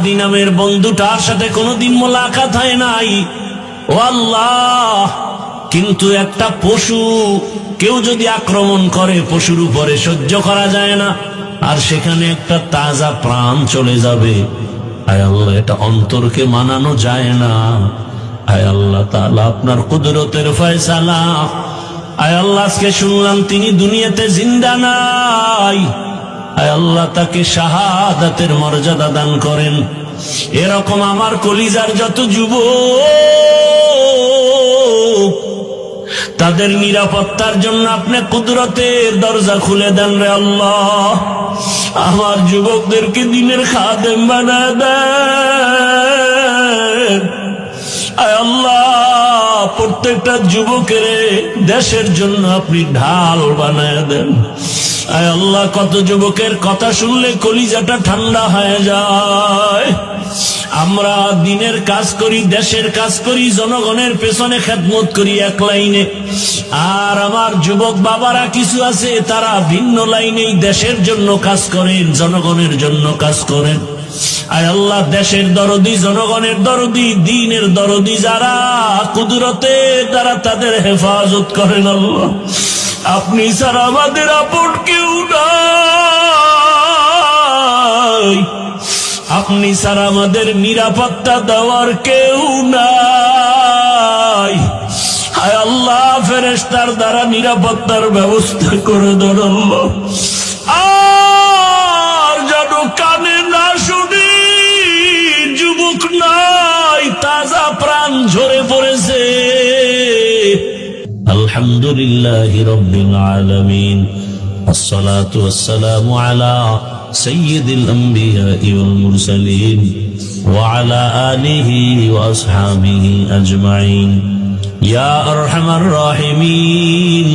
হাদি নামের বন্ধুটার সাথে কোনোদিন মোলাকাত হয় নাই। ও আল্লাহ, কিন্তু একটা পশু কেউ যদি আক্রমণ করে পশুর উপরে সহ্য করা যায় না, আর সেখানে একটা তাজা প্রাণ চলে যাবে। আয় আল্লাহ, এটা অন্তরকে মানানো যায় না। আয় আল্লাহ তাআলা, আপনার কুদরতের ফয়সালা। আয় আল্লাহ, আজকে শুনলাম তিনি দুনিয়াতে জিন্দা নাই। আয় আল্লাহ, তাকে শাহাদাতের মর্যাদা দান করেন। এরকম আমার কলিজার যত যুবক, তাদের নিরাপত্তার জন্য আপনি কুদরতের দরজা খুলে দেন রে আল্লাহ। আমার যুবকদেরকে দিনের খাদেম বানায় দেন। আয় আল্লাহ, প্রত্যেকটা যুবকের দেশের জন্য আপনি ঢাল বানায় দেন। আয় আল্লাহ, কত যুবকের কথা শুনলে কলিজাটা ঠান্ডা হয়ে যায়। আমরা দিনের কাজ করি, দেশের কাজ করি, জনগণের পেছনে খেদমত করি এক লাইনে, আর আমার যুবক বাবারা কিছু আছে তারা ভিন্ন লাইনেই দেশের জন্য কাজ করেন, জনগণের জন্য কাজ করেন। আয় আল্লাহ, দেশের দরদি, জনগণের দরদি, দ্বীনের দরদি যারা, কুদরতে তারা তাদের হেফাজত করেন। আল্লাহ, আপনি ছাড়া আমাদের আপন কেউ নাই, আপনি ছাড়া আমাদের নিরাপত্তা দেওয়ার কেউ নাই। হায় আল্লাহ, ফেরেশতার দ্বারা নিরাপত্তার ব্যবস্থা করে দেন আল্লাহ। আর যেন কানে না শুনি, যুবক নাই, তাজা প্রাণ ঝরে পড়েছে। আলহামদুলিল্লাহি রাব্বিল আলামিন, আসসালাতু ওয়াসসালামু আলা সাইয়্যিদিল আমবিয়া'i ওয়াল মুরসালিন ওয়া আলা আলিহি ওয়া আসহাবিহি আজমাইন। ইয়া আরহামার রাহিমিন,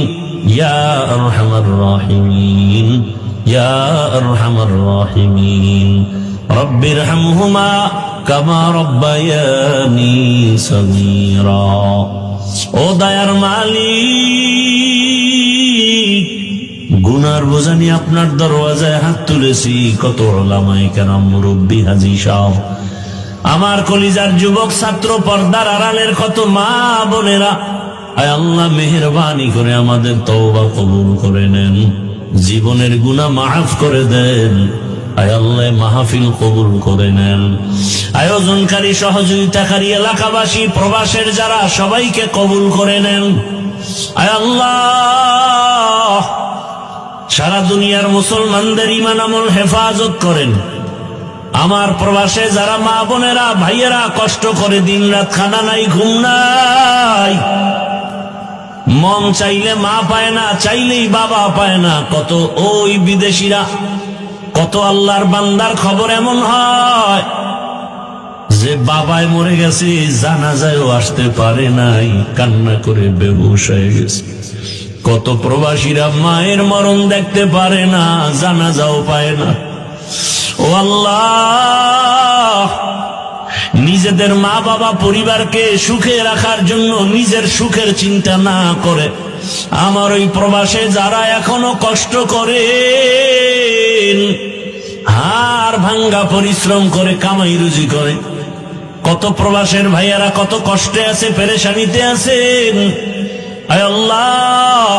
ইয়া আরহামার রাহিমিন, ইয়া আরহামার রাহিমিন। রব্বিরহামহুমা কামা রাব্বায়ানি সগীরা। ও দয়ার মালিক, গুনার বোঝা নিয়ে আপনার দরওয়াজায় হাত তুলেছি। কত উলামায়ে কেরাম, মুরব্বী, হাজী সাহেব, আমার কলিজার যুবক ছাত্র, পর্দার আড়ালের কত মা বোনেরা, আয় আল্লাহ মেহেরবানি করে আমাদের তওবা কবুল করে নেন, জীবনের গুনাহ মাফ করে দেন। আয় আল্লাহ, মাহফিল কবুল করে নেন। আয়োজনকারী, সহযোগিতাকারী, এলাকাবাসী, প্রবাসের যারা, সবাইকে কবুল করে নেন। আয় আল্লাহ, সারা দুনিয়ার মুসলমানদের ঈমান আমল হেফাজত করেন। আমার প্রবাসে যারা মা বোনেরা, ভাইয়েরা কষ্ট করে দিন রাত, খানা নাই, ঘুম নাই, মন চাইলে মা পায় না, চাইলেই বাবা পায় না। কত ওই বিদেশিরা, কত আল্লাহর বান্দার খবর এমন হয় যে বাবায় মরে গেছে, জানাজায়ও আসতে পারে নাই, কান্না করে বেহুশ হয়ে গেছে। কত প্রবাসীরা মায়ের মরণ দেখতে পারে না, জানাজাও পায় না। ও আল্লাহ, নিজেদের মা বাবা পরিবারকে সুখে রাখার জন্য নিজের সুখের চিন্তা না করে আমার ওই প্রবাসে যারা এখনো কষ্ট করে, হাড় ভাঙ্গা পরিশ্রম করে, কামাই রুজি করে, কত প্রবাসের ভাইয়ারা কত কষ্টে আছে, পেরেশানিতে আছেন। আয় আল্লাহ,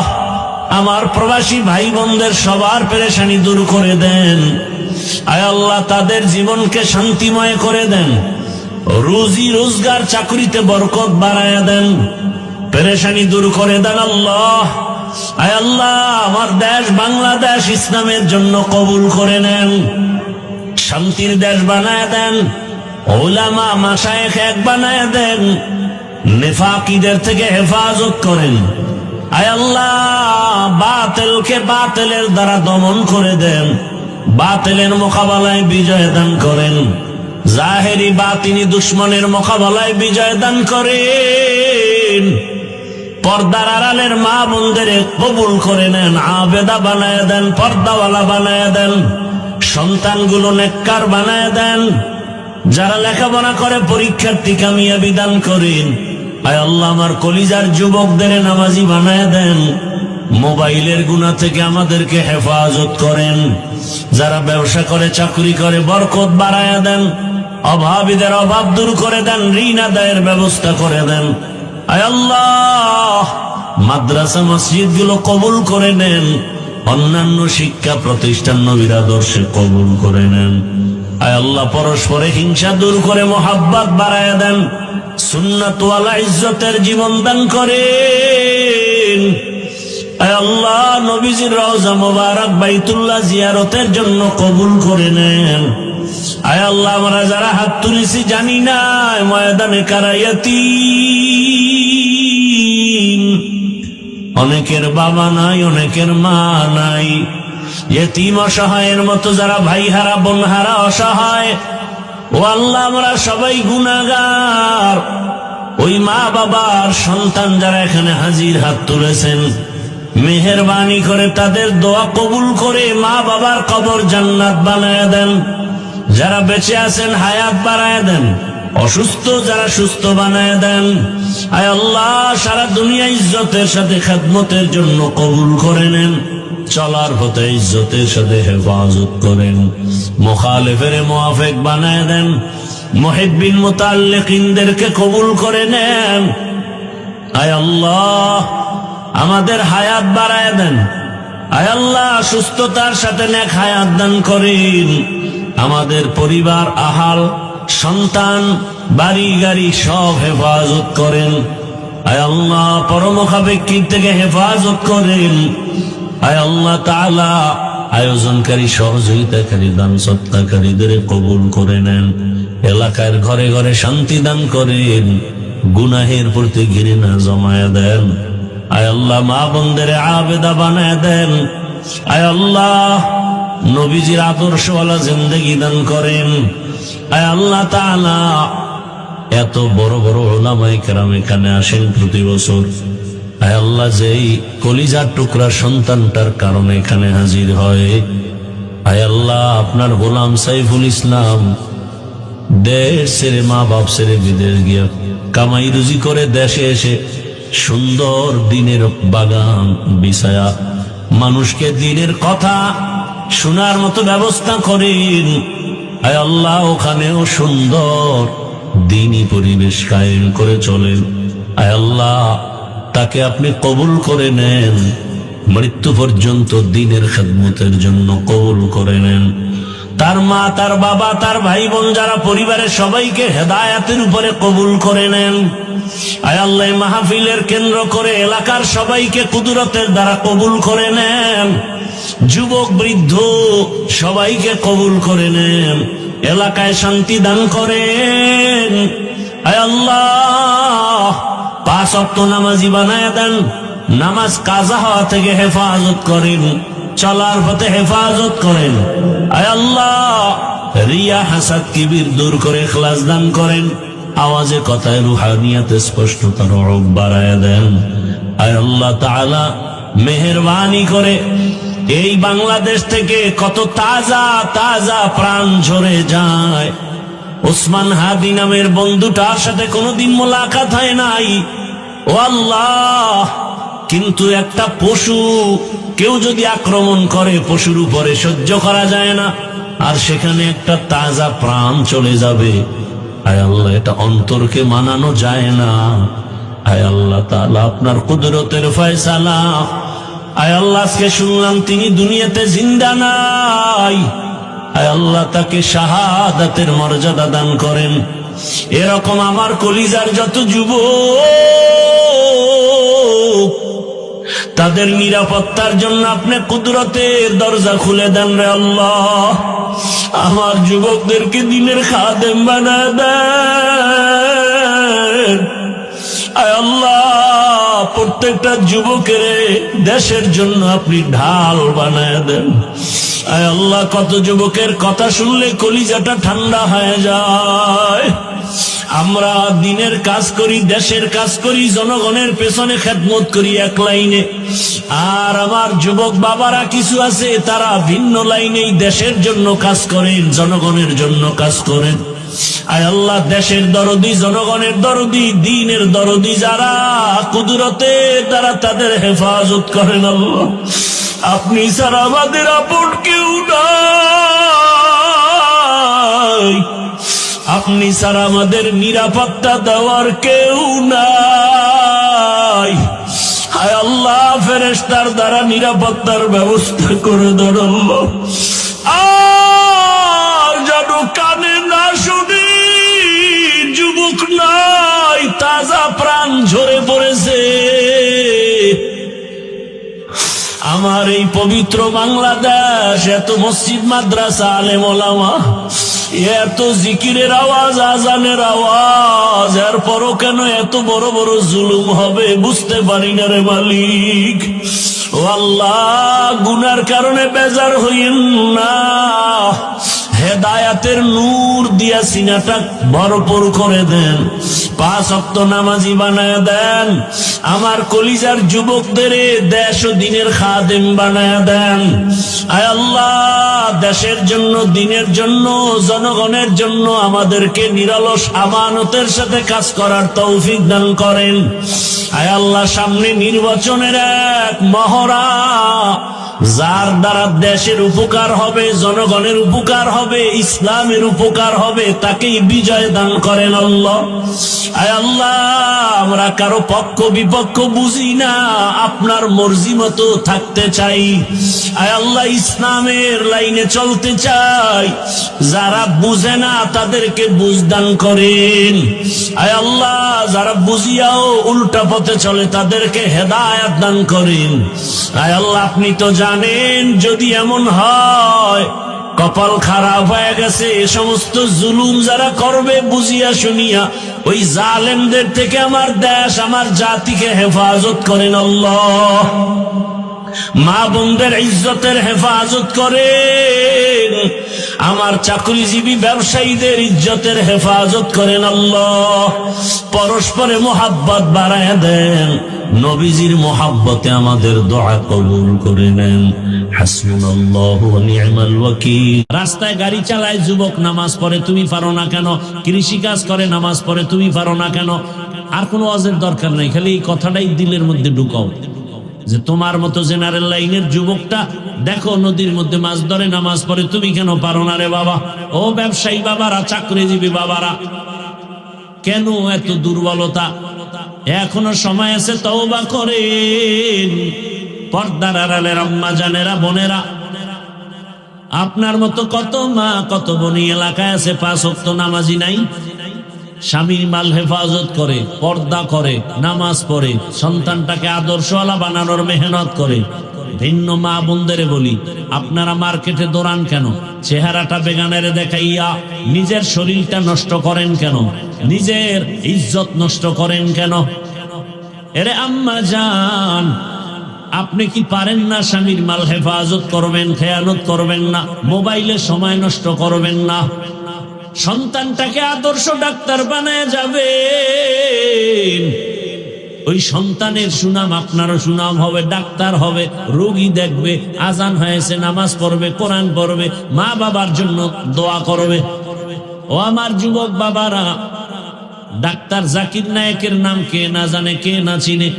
আমার প্রবাসী ভাই বোনদের সবার পেরেশানি দূর করে দেন। আয় আল্লাহ, তাদের জীবনকে শান্তিময় করে দেন, রুজি রোজগার চাকরিতে বরকত বাড়ায়া দেন, পেরেশানি দূর করে দেন আল্লাহ। আয় আল্লাহ, আমার দেশ বাংলাদেশ ইসলামের জন্য কবুল করে নেন, শান্তির দেশ বানায় দেন, উলামা মাশায়েখ এক বানায় দেন, নেফাকিদের থেকে হেফাজত করেন। আয় আল্লাহ, বাতিলকে বাতিলের দ্বারা দমন করে দেন, বাতিলের মোকাবেলায় বিজয় দান করেন, জাহেরি বাতিনি দুশ্মনের মোকাবেলায় বিজয় দান করেন। পর্দার আড়ালের মা বোনদের কবুল করে নেন, আবেদা বানায় দেন, পর্দাওয়ালা বানায় দেন, সন্তানগুলো নেককার বানায় দেন, যারা লেখাপড়া করে পরীক্ষার্থী কামিয়াবি দান করেন। আয় আল্লাহ, আমার কলিজার যুবকদের নামাজি বানায় দেন, মোবাইলের গুনাহ থেকে আমাদেরকে হেফাজত করেন, যারা ব্যবসা করে চাকরি করে বরকত বাড়ায়া দেন। অভাবীদের অভাব দূর করে দেন, ঋণ আদায়ের ব্যবস্থা করে দেন। আয় আল্লাহ, মাদ্রাসা মসজিদ গুলো কবুল করে নেন, অন্যান্য শিক্ষা প্রতিষ্ঠান নবীর আদর্শে কবুল করে নেন। আয় আল্লাহ, পরস্পরে হিংসা দূর করে মোহাব্বত বাড়ায় দেন, সুন্নাত ওয়ালা ইজ্জতের জীবন দান করেন। আয় আল্লাহ, নবীজির রওজা মোবারক বাইতুল্লাহ জিয়ারতের জন্য কবুল করে নেন। আয় আল্লাহ, আমরা যারা হাত তুলেছি জানি না ময়দানে কারায়াতি, অনেকের বাবা নাই, অনেকের মা নাই, ইয়েতিম অসহায়ের মতো যারা ভাই হারা বোন হারা অসহায়, ও আল্লাহ আমরা সবাই গুনাহগার। ওই মা বাবার সন্তান যারা এখানে হাজির হাত তুলেছেন, মেহেরবানি করে তাদের দোয়া কবুল করে মা বাবার কবর জান্নাত বানায় দেন। যারা বেঁচে আছেন হায়াত বাড়ায় দেন, অসুস্থ যারা সুস্থ বানায় দেন। আয় আল্লাহ, সারা দুনিয়া ইজ্জতের সাথে খেদমতের জন্য কবুল করে নেন, চলার পথে ইজ্জতের সাথে হেফাজত করেন, মুখালিফের মুআফিক বানায় দেন, মুহিব্বিন মুতাআল্লিকিনদেরকে কবুল করে নেন। আয় আল্লাহ, আমাদের হায়াত বাড়ায় দেন। আয় আল্লাহ, সুস্থতার সাথে নেক হায়াত দান করেন। আমাদের পরিবার, আহাল, সন্তান, বাড়ি গাড়ি সব হেফাজত করেন। আয় আল্লাহ, পরমুখাপেক্ষী থেকে হেফাজত করেন। আয় আল্লাহ তাআলা, আয়োজনকারী, সহযোগিতাকারী, দান সৎকারীদের কবুল করে নেন। এলাকার ঘরে ঘরে শান্তি দান করেন, গুনাহের প্রতি ঘৃণা জমায় দেন। আয় আল্লাহ, মা বোনদের আবেদা বানায় দেন। আয় আল্লাহ, নবীজির আদর্শওয়ালা জিন্দেগি দান করেন। আয় আল্লাহ তাআলা, এত বড় বড় উলামায়ে কেরাম এখানে আসেন প্রতি বছর। আয় আল্লাহ, যেই কলিজার টুকরা সন্তানটার কারণে এখানে হাজির হয়, আয় আল্লাহ, আপনার গোলাম সাইফুল ইসলাম দেশ ছেড়ে, মা বাপ ছেড়ে বিদেশ গিয়া কামাই রুজি করে দেশে এসে সুন্দর দিনের বাগান বিছায়া মানুষকে দিনের কথা শোনার মতো ব্যবস্থা করেন। আয় আল্লাহ, ওখানেও সুন্দর দ্বীনি পরিবেশ কায়েম করে চলেন। আয় আল্লাহ, তাকে আপনি কবুল করে নেন, মৃত্যু পর্যন্ত দ্বীনের খেদমতের জন্য কবুল করে নেন। তার মা, তার বাবা, তার ভাই বোন যারা পরিবারের সবাইকে হেদায়েতের উপরে কবুল করে নেন। আয় আল্লাহ, মাহফিলের কেন্দ্র করে এলাকার সবাইকে কুদরতের দ্বারা কবুল করে নেন। যুবক বৃদ্ধ সবাইকে কবুল করে নেন, এলাকায় শান্তি দান করেন। আয় আল্লাহ, 5 ওয়াক্ত নামাজি বানায় দেন, নামাজ কাজা হওয়া থেকে হেফাজত করেন, চলার পথে হেফাজত করেন। আয় আল্লাহ, রিয়া হাসাদ কিবির দূর করে ইখলাস দান করেন, আওয়াজে কথায় রুহানিয়াতে স্পষ্টতার রব বাড়ায় দেন। আয় আল্লাহ তাআলা, মেহেরবানি করে এই বাংলাদেশ থেকে কত তাজা তাজা প্রাণ ঝরে যায়। ওসমান হাদি নামের বন্ধুটার সাথে কোনোদিন মোলাকাত হয় নাই, ও আল্লাহ, কিন্তু একটা পশু কেউ যদি আক্রমণ করে, পশুর উপরে সহ্য করা যায় না, আর সেখানে একটা তাজা প্রাণ চলে যাবে। আয় আল্লাহ, এটা অন্তরকে মানানো যায় না। আয় আল্লাহ তাআলা, আপনার কুদরতের ফয়সালা। আয় আল্লাহ, আজকে শুনলাম তিনি দুনিয়াতে জিন্দা নাই। আয় আল্লাহ, তাকে শাহাদাতের মর্যাদা দান করেন। এরকম আমার কলিজার যত যুবক, তাদের নিরাপত্তার জন্য আপনি কুদরতের দরজা খুলে দেন রে আল্লাহ। আমার যুবকদেরকে দিনের খাদেম বানায় দেন। আয় আল্লাহ, প্রত্যেকটা যুবকের দেশের জন্য আপনি ঢাল বানায় দেন। আয় আল্লাহ, কত যুবকের কথা শুনলে কলিজাটা ঠান্ডা হয়ে যায়। আমরা দিনের কাজ করি, দেশের কাজ করি, জনগণের পেছনে খেদমত করি এক লাইনে, আর আমার যুবক বাবারা কিছু আছে তারা ভিন্ন লাইনেই দেশের জন্য কাজ করেন, জনগণের জন্য কাজ করেন। আয় আল্লাহ, দেশের দরদি, জনগণের দরদি, দ্বীনের দরদি যারা, কুদরতে তারা তাদের হেফাজত করেন। আল্লাহ, আপনি ছাড়া আমাদের আপন কেউ নাই। আপনি ছাড়া আমাদের নিরাপত্তা দেওয়ার কেউ নাই। হায় আল্লাহ, ফেরেশতার দ্বারা নিরাপত্তার ব্যবস্থা করে দেন আল্লাহ। আর যেন কানে না শুনি, যুবক নাই, তাজা প্রাণ ঝরে পড়েছে। আমার এই পবিত্র বাংলাদেশ, এত মসজিদ মাদ্রাসা আলেম ওলামা, এত জিকিরের আওয়াজ, আজানের আওয়াজ, এরপরও কেন এত বড় বড় জুলুম হবে বুঝতে পারি না রে মালিক। ও আল্লাহ, গুনার কারণে বেজার হইন না, হেদায়াতের নূর দিয়া সিনাটা ভরপুর করে দেন, 5 ওয়াক্ত নামাজি বানায় দেন, আমার কলিজার যুবকদের দেশ ও দিনের খাদেম বানায় দেন। আয় আল্লাহ, দেশের জন্য, দিনের জন্য, জনগণের জন্য আমাদেরকে নিরলস আমানতের সাথে কাজ করার তৌফিক দান করেন। আয় আল্লাহ, সামনে নির্বাচনের এক মহড়া, যার দ্বারা দেশের উপকার হবে, জনগণের উপকার হবে, ইসলামের উপকার হবে, তাকেই বিজয় দান করেন আল্লাহ। আয় আল্লাহ, আমরা কারো পক্ষ বিপক্ষ বুঝি না, আপনার মর্জি মতো থাকতে চাই। আয় আল্লাহ, ইসলামের লাইনে চলতে চাই, যারা বুঝে না তাদেরকে বুঝ দান করেন। আয় আল্লাহ, যারা বুঝিয়াও উল্টা পথে চলে তাদেরকে হেদায়েত দান করেন। আয় আল্লাহ, আপনি তো জানেন, যদি এমন হয় কপাল খারাপ হয়ে গেছে, এ সমস্ত জুলুম যারা করবে বুঝিয়া শুনিয়া, ওই জালেমদের থেকে আমার দেশ, আমার জাতিকে হেফাজত করেন আল্লাহ। মা বোনদের ইজ্জতের হেফাজত করেন, আমার চাকরিজীবী ব্যবসায়ীদের ইজ্জতের হেফাজত করেন আল্লাহ। পরস্পরে মোহাব্বত বাড়ায় দেন, নবীজির মোহাব্বতে আমাদের দোয়া কবুল করে নেন। হাসবুনাল্লাহু ওয়া নি'মাল ওয়াকিল। রাস্তায় গাড়ি চালায় যুবক, নামাজ পড়ে, তুমি পারো না কেন? কৃষি কাজ করে, নামাজ পড়ে, তুমি পারো না কেন? আর কোনো ওয়াজের দরকার নাই, খালি এই কথাটাই দিলের মধ্যে ঢুকাও যে তোমার মতো জেনারেল লাইনের যুবকটা দেখো নদীর মধ্যে মাছ ধরে, নামাজ পড়ে, তুমি কেন পারো না রে বাবা? ও ব্যবসায়ী বাবারা, চাকরিজীবী বাবারা, কেন এত দুর্বলতা? এখনো সময় আছে, তওবা করেন। পর্দার আড়ালের আম্মা জানেরা, বোনেরা, আপনার মতো কত মা, কত বোন এলাকায় আছে 5 ওয়াক্ত নামাজি নাই, স্বামীর মাল হেফাজত করে, পর্দা করে, নামাজ পড়ে, সন্তানটাকে আদর্শওয়ালা বানানোর মেহনত করে। ভিন্ন মা বোনদের বলি, আপনারা মার্কেটে দৌড়ান কেন? চেহারাটা বেগানের দেখাইয়া নিজের শরীরটা নষ্ট করেন কেন? নিজের ইজ্জত নষ্ট করেন কেন? এরে আম্মা জান, আপনি কি পারেন না স্বামীর মাল হেফাজত করবেন, খেয়ানত করবেন না, মোবাইলে সময় নষ্ট করবেন না, সন্তানটাকে আদর্শ ডাক্তার বানায় যাবেন? ওই সন্তানের সুনাম আপনারও সুনাম হবে, ডাক্তার হবে, রোগী দেখবে, আজান হয়েছে নামাজ পড়বে, কোরআন পড়বে, মা বাবার জন্য দোয়া করবে। ও আমার যুবক বাবারা, ডাক্তার জাকির নায়েকের নাম কে না জানে, কে না চিনে,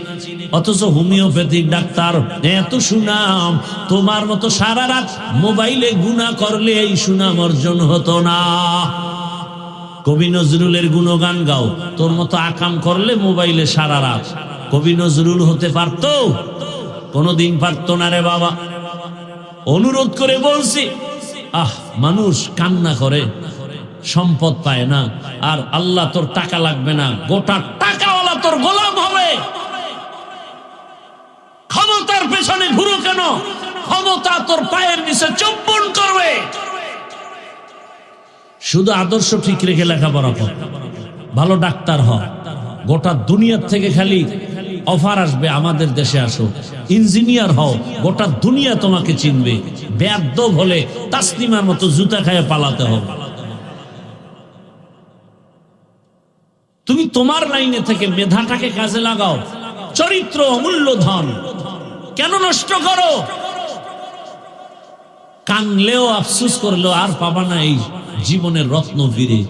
অথচ হোমিওপ্যাথিক ডাক্তার, এত সুনাম। তোমার মতো সারা রাত মোবাইলে গুনাহ করলে এই সুনাম অর্জন হতো না। কবি নজরুলের গুণগান গাও, তোর মতো আকাম করলে মোবাইলে সারা রাত। কবি নজরুল হতে পারতো? কোনদিন পারতো না রে বাবা। অনুরোধ করে বলছি, মানুষ কান্না করে, সম্পদ পায় না, আর আল্লাহ তোর টাকা লাগবে না, গোটা টাকাওয়ালা তোর গোলাম হবে। ক্ষমতার পেছনে ঘুরো কেন? ক্ষমতা তোর পায়ের নিচে চুম্বন করবে। শুধু আদর্শ ঠিক রেখে লেখাপড়া কর, ভালো ডাক্তার হ। গোটা দুনিয়ার থেকে খালি অফার আসবে, আমাদের দেশে আসো, ইঞ্জিনিয়ার হও, গোটা দুনিয়া তোমাকে চিনবে। বেয়াদব হলে তাসলিমার মতো জুতা খায় পালাতে হবে। তুমি তোমার লাইনে থেকে মেধাটাকে কাজে লাগাও। চরিত্র অমূল্য ধন, কেন নষ্ট করো? কানলেও আফসোস করলেও আর পাবা না এই জীবনের রত্ন ফিরে।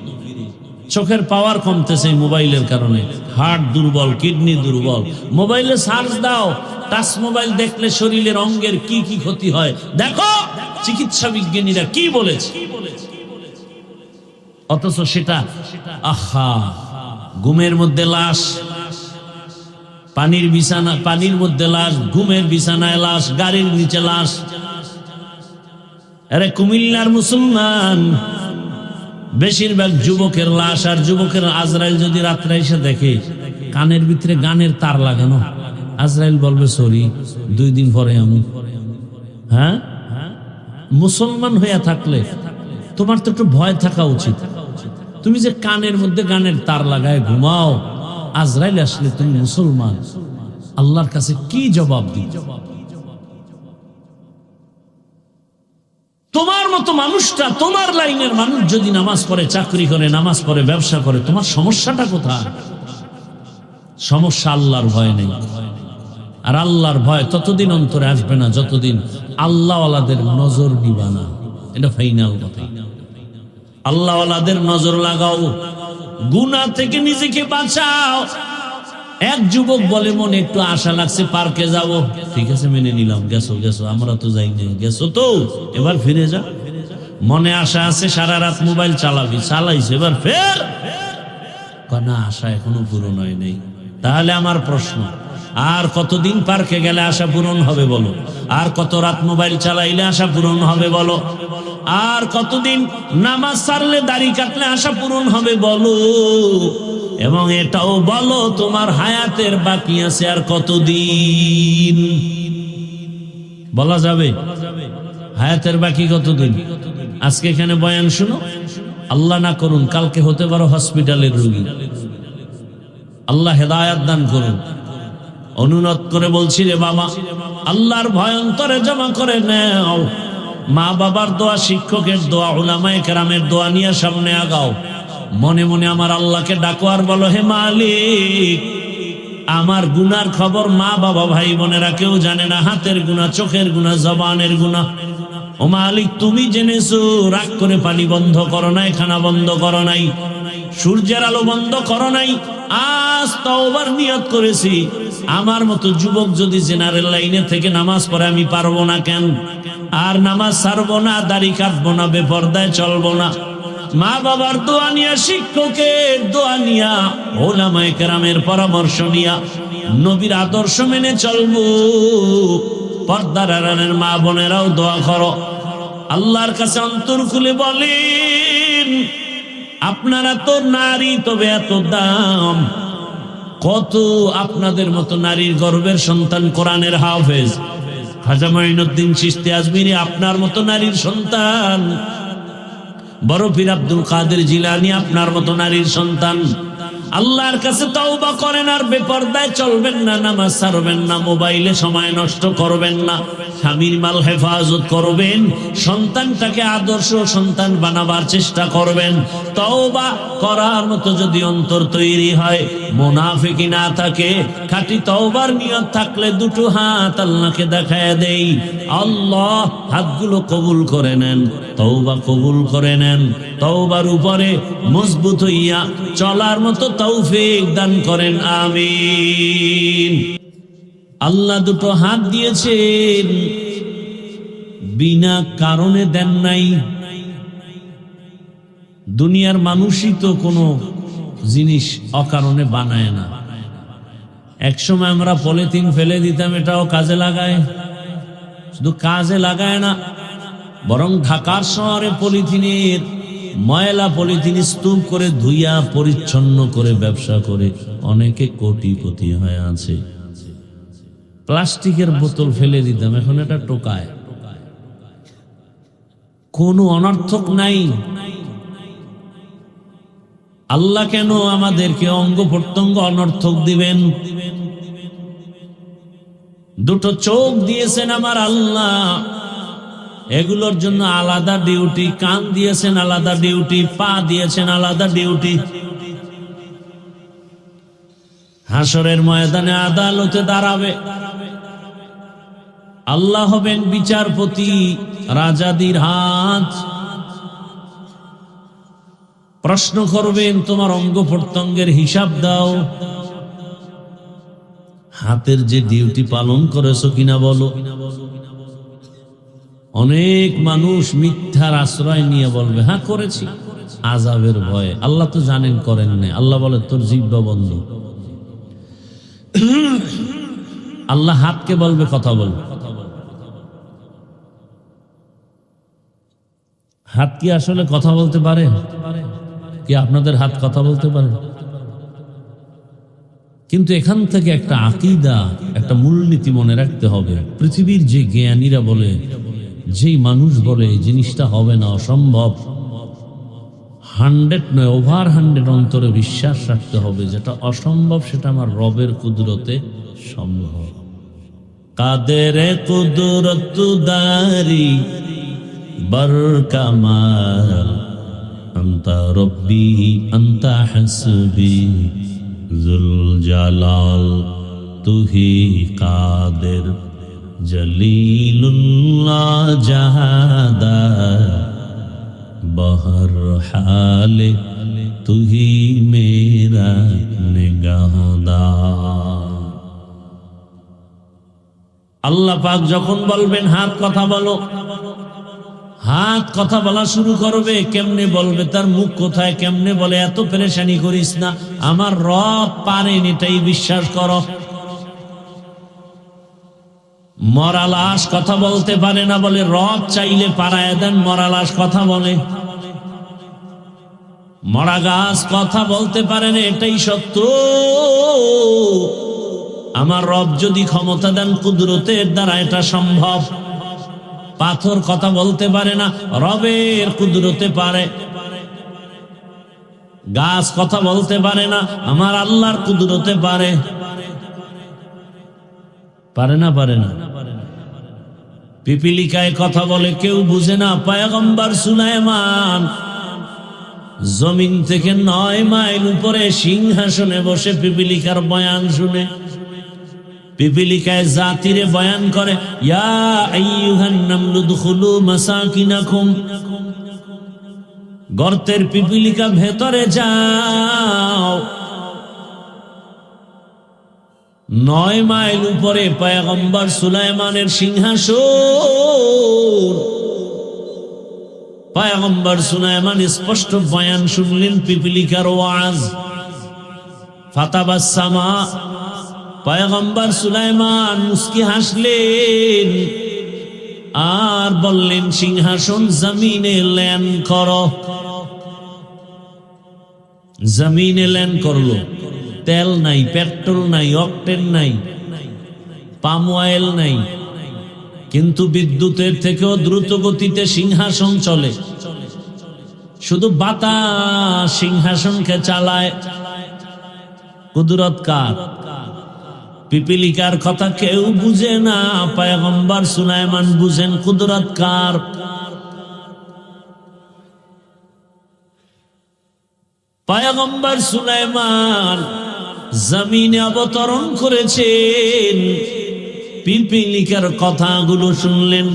চোখের পাওয়ার কমতেছে মোবাইলের কারণে, হার্ট দুর্বল, কিডনি দুর্বল। মোবাইলে সার্চ দাও, টাচ মোবাইল দেখলে শরীরের অঙ্গের কি কি ক্ষতি হয় দেখো। চিকিৎসা বিজ্ঞানীরা কি বলেছে? অথচ সেটা আহা, ঘুমের মধ্যে লাশ, পানির বিছানা, পানির মধ্যে লাশ, ঘুমের বিছানায় লাশ, গাড়ির নিচে লাশ। আরে কুমিল্লার মুসলমান বেশিরভাগ যুবকের লাশ, আর যুবকের আজরাইল যদি রাত্রে এসে দেখে কানের ভিতরে গানের তার লাগানো, আজরাইল বলবে সরি 2 দিন পরে আমি। হ্যাঁ, মুসলমান হইয়া থাকলে তোমার তো একটু ভয় থাকা উচিত। তুমি যে কানের মধ্যে গানের তার লাগায় ঘুমাও, আজরাইল আসলে তুমি মুসলমান, আল্লাহর কাছে কি জবাব দিবে? তোমার মতো মানুষটা, তোমার লাইনের মানুষ যদি নামাজ পড়ে, চাকরি করে, নামাজ পড়ে, ব্যবসা করে, তোমার সমস্যাটা কোথায়? সমস্যা আল্লাহর ভয় নেই। আর আল্লাহর ভয় ততদিন অন্তরে আসবে না যতদিন আল্লাহওয়ালাদের নজর নিবা না। এটা ফাইনাল কথা। আল্লাহওয়ালাদের নজর লাগাও, গুনাহ থেকে নিজেকে বাঁচাও। এক যুবক বলে মনে একটু আশা লাগছে, পার্কে যাব। ঠিক আছে, মেনে নিলাম, গেছো গেছো, আমরা তো যাই না, গেছো তো, এবার ফিরে যা। মনে আশা আছে, সারা রাত মোবাইল চালাবি, চালাইছে, এবার ফের না, আশা এখনো পূরণ হয় নাই। তাহলে আমার প্রশ্ন, আর কতদিন পার্কে গেলে আশা পূরণ হবে বলো? আর কত রাত মোবাইল চালাইলে আশা পূরণ হবে বলো? আর কতদিন নামাজ ছাড়লে, দাড়ি কাটলে আশা পূরণ হবে বলো? এবং এটাও বলো তোমার হায়াতের বাকি আছে আর কতদিন? বলা যাবে হায়াতের বাকি কতদিন? আজকে এখানে বয়ান শুনো, আল্লাহ না করুন কালকে হতে পারো হসপিটালের রোগী। আল্লাহ হেদায়াত দান করুন। অনুরোধ করে বলছি রে বাবা, আল্লাহর ভয় অন্তরে জমা করে নাও। মা বাবার দোয়া, শিক্ষকের দোয়া, উলামায়ে কেরামের দোয়া নিয়ে সামনে আগাও। মনে মনে আমার আল্লাহকে ডাকো আর বলো, হে মালিক, আমার গুনার খবর মা বাবা ভাই বোনেরা কেউ জানে না। হাতের গুনাহ, চোখের গুনাহ, জবানের গুনাহ। ও মালিক, তুমি জেনেছো। রাগ করে পানি বন্ধ করো নাই, খানা বন্ধ করো নাই, সূর্যের আলো বন্ধ করো নাই। আজ তওবার নিয়ত করেছি, আমার মতো যুবক যদি জেনারেল লাইনে থেকে নামাজ পড়ে আমি পারবো না কেন? আর নামাজ ছাড়বো না, দাড়ি কাটবো না, বেপরদায় চলবো না। মা বাবার দোয়া নিয়া, শিক্ষকের দোয়া নিয়া, উলামায়ে কেরামের পরামর্শ নিয়া, নবীর আদর্শ মেনে চলবো। পর্দার আড়ালের মা বোনেরাও দোয়া করো, আল্লাহর কাছে অন্তর খুলে বলেন, আপনারা তো নারী, তবে এত দাম। কত আপনাদের মতো নারীর গর্ভের সন্তান কোরআনের হাফেজ। খাজা মঈনুদ্দিন চিশতি আজমিরি আপনার মতো নারীর সন্তান। বড় পীর আব্দুল কাদের জিলানী আপনার মতো নারীর সন্তান। আল্লাহর কাছে তওবা করেন, আর বেপরদায় চলবেন না, নামাজ ছাড়বেন না, মোবাইলে সময় নষ্ট করবেন না, স্বামীর মাল হেফাজত করবেন, সন্তানটাকে আদর্শ সন্তান বানাবার চেষ্টা করবেন। তওবা করার মতো যদি অন্তর তৈরি হয়, মুনাফিকি না থাকে, খাঁটি তওবার নিয়ত থাকলে দুটো হাত আল্লাহকে দেখায় দেই। আল্লাহ হাতগুলো কবুল করে নেন, তওবা কবুল করে নেন। তওবার উপরে মজবুত হইয়া চলার মতো তৌফিক দান করেন, আমিন। আল্লাহ দুটো হাত দিয়েছেন, বিনা কারণে দেন নাই। দুনিয়ার মানুষই তো কোনো জিনিস অকারণে বানায় না। একসময় আমরা পলিথিন ফেলে দিতাম, এটাও কাজে লাগায়। শুধু কাজে লাগায় না, বরং ঢাকার শহরে পলিথিনের ময়লা, পলিথিন স্তূপ করে ধুইয়া পরিচ্ছন্ন করে ব্যবসা করে অনেকে কোটিপতি হয়ে আছে। প্লাস্টিকের বোতল ফেলে দিতাম, এখন এটা টোকায়। কোনো অনর্থক নাই। আল্লাহ কেন আমাদেরকে অঙ্গ প্রত্যঙ্গ অনর্থক দিবেন? দুটো চোখ দিয়েছেন আমার আল্লাহ, এগুলোর জন্য আলাদা ডিউটি। কান দিয়েছেন আলাদা ডিউটি, পা দিয়েছেন আলাদা ডিউটি। হাসরের ময়দানে আদালতে দাঁড়াবে, আল্লাহ হবেন বিচারপতি, রাজাদির হাত। প্রশ্ন করবেন, তোমার অঙ্গ প্রত্যঙ্গের হিসাব দাও। হাতের যে ডিউটি পালন করেছো কিনা বলো। অনেক মানুষ মিথ্যার আশ্রয় নিয়ে বলবে হ্যাঁ করেছি, আযাবের ভয়ে। আল্লাহ তো জানেন করেন না। আল্লাহ বলে তোর জিহ্বা বন্ধ। আল্লাহ হাতকে বলবে কথা বল। হাত কি আসলে কথা বলতে পারে? কি আপনাদের হাত কথা বলতে পারে? কিন্তু এখান থেকে একটা আকীদা, একটা মূলনীতি মনে রাখতে হবে। পৃথিবীর যে জ্ঞানীরা বলে, যেই মানুষ বলে এই জিনিসটা হবে না, অসম্ভব, 100 নয়, ওভার 100 অন্তরে বিশ্বাস রাখতে হবে যেটা অসম্ভব সেটা আমার রবের কুদরতে সম্ভব। কাদেরে কুদরত দারি বর কামাল, আনতা রব্বি আনতা হাসবি জুল জালাল, তুহি কাদের জলিলুল্লাহ জাহাদা, বহর হালে তুহি মেরা নিগাহদার। আল্লাহ পাক যখন বলবেন হাত কথা বলো, হাত কথা বলা শুরু করবে। কেমনে বলবে? তার মুখ কোথায়? কেমনে বলে? এত পেরেশানি করিস না, আমার রব পারেন, এটাই বিশ্বাস করো। মরা লাশ কথা বলতে পারে না বলে রব চাইলে পারায় দেন, মরা লাশ কথা বলে। মরা গাছ কথা বলতে পারে না, এটাই সত্য। আমার রব যদি ক্ষমতা দেন কুদরতের দ্বারা এটা সম্ভব। পাথর কথা বলতে পারে না, রবের কুদরতে পারে। গাছ কথা বলতে পারে না, আমার আল্লাহর কুদরতে পারে। পারে না? পারে না। পিপিলিকায় কথা বলে, কেউ বুঝে না। পয়গম্বর সুলাইমান জমিন থেকে 9 মাইল উপরে সিংহাসনে বসে পিপিলিকার বয়ান শুনে। পিপিলিকায় জাতিরে বয়ান করে, ইয়া আইয়ুহান নামলু দুখুলু মাসাকিনাকুম, গর্তের পিপিলিকা ভেতরে যাও। 9 মাইল উপরে পয়গম্বর সুলাইমানের সিংহাসন। পয়গম্বর সুলাইমান স্পষ্ট বয়ান শুনলেন, পিপিলিকার ওয়াজ। ফাতাবাসসামা, পয়গম্বর সুলাইমান মুস্কি হাসলেন আর বললেন, সিংহাসন জমিনে ল্যান্ড করো। জমিনে ল্যান্ড করলো। তেল নাই, পেট্রোল নাই, অকটেন নাই, পাম অয়েল নাই, কিন্তু বিদ্যুতের থেকেও দ্রুত গতিতে সিংহাসন চলে। শুধু বাতাস সিংহাসনকে চালায়। কুদরত কার? পিপিলিকার কথা কেউ বুঝে না, পয়গম্বর সুলাইমান বুঝেন কুদরত কার। পয়গম্বর সুলাইমান জমিনে অবতরণ করেছেন, পিপিলিকার কথাগুলো শুনলেন।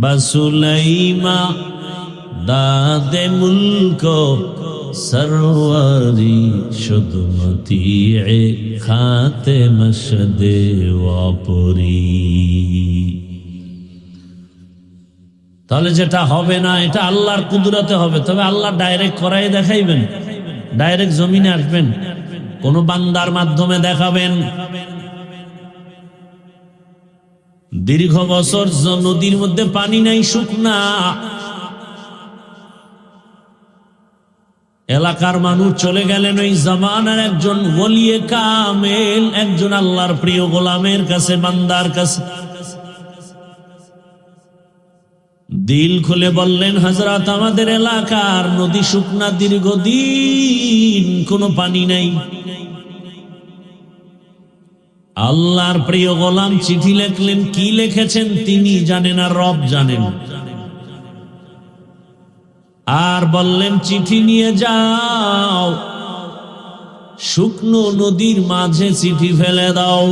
বাসুলাইমা দাদে মুলক সরওয়ারি শুদমতি খাতে মশদে ওয়াপরি। তাহলে যেটা হবে না এটা আল্লাহর কুদরতে হবে, তবে আল্লাহ ডাইরেক্ট করাই দেখাইবেন, ডাইরেক্ট জমিনে আসবেন, কোন বান্দার মাধ্যমে দেখাবেন। দীর্ঘ বছর নদীর মধ্যে পানি নাই, শুকনা। এলাকার মানুষ চলে গেলেন ওই জামানার একজন ওলিয়ে কামেল, একজন আল্লাহর প্রিয় গোলামের কাছে, বান্দার কাছে। দিল খুলে বললেন, হযরত আমাদের এলাকার নদী শুকনা, দীর্ঘদিন কোনো পানি নাই। আল্লাহর প্রিয় গোলাম চিঠি লিখলেন। কি লিখেছেন তিনি জানেন আর রব জানেন। আর বললেন, চিঠি নিয়ে যাও, শুকনো নদীর মাঝে চিঠি ফেলে দাও।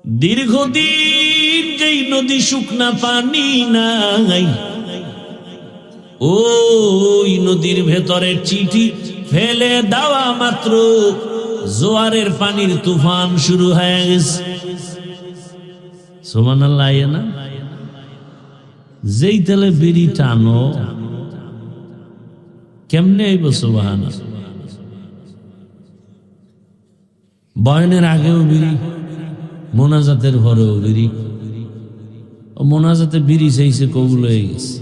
দীর্ঘদিন যেই নদী শুকনা, পানি নাই, ওই নদীর ভেতরে চিঠি ফেলে দেওয়া মাত্র জোয়ারের পানির তুফান শুরু হয়ে গেছে। সুবহানাল্লাহ। না, যেই তেলে বিড়ি টানো কেমনে আইব সুবহানাল্লাহ। বয়নের আগেও বিড়ি, মোনাজাতের ঘরেও বিড়ি। মোনাজাতে বিড়ি চাইছে, কবুল হয়ে গেছে।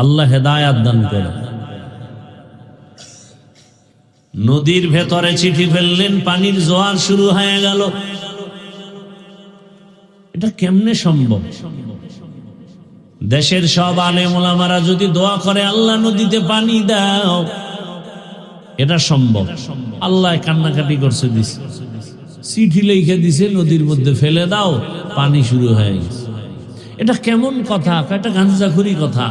আল্লাহ হেদায়াত দান করে। নদীর ভেতরে চিঠি ফেললেন, পানির জোয়ার শুরু হয়ে গেল। এটা কেমনে সম্ভব? দেশের সব আলেম ওলামারা যদি দোয়া করে, আল্লাহ নদীতে পানি দাও, এটা সম্ভব। আল্লাহ কান্নাকাটি করছে, দিছে চিঠি লিখে দিছে, নদীর মধ্যে ফেলে দাও, পানি শুরু হয়ে গেছে। এটা কেমন কথা? এটা গাঞ্জাখুরি কথা।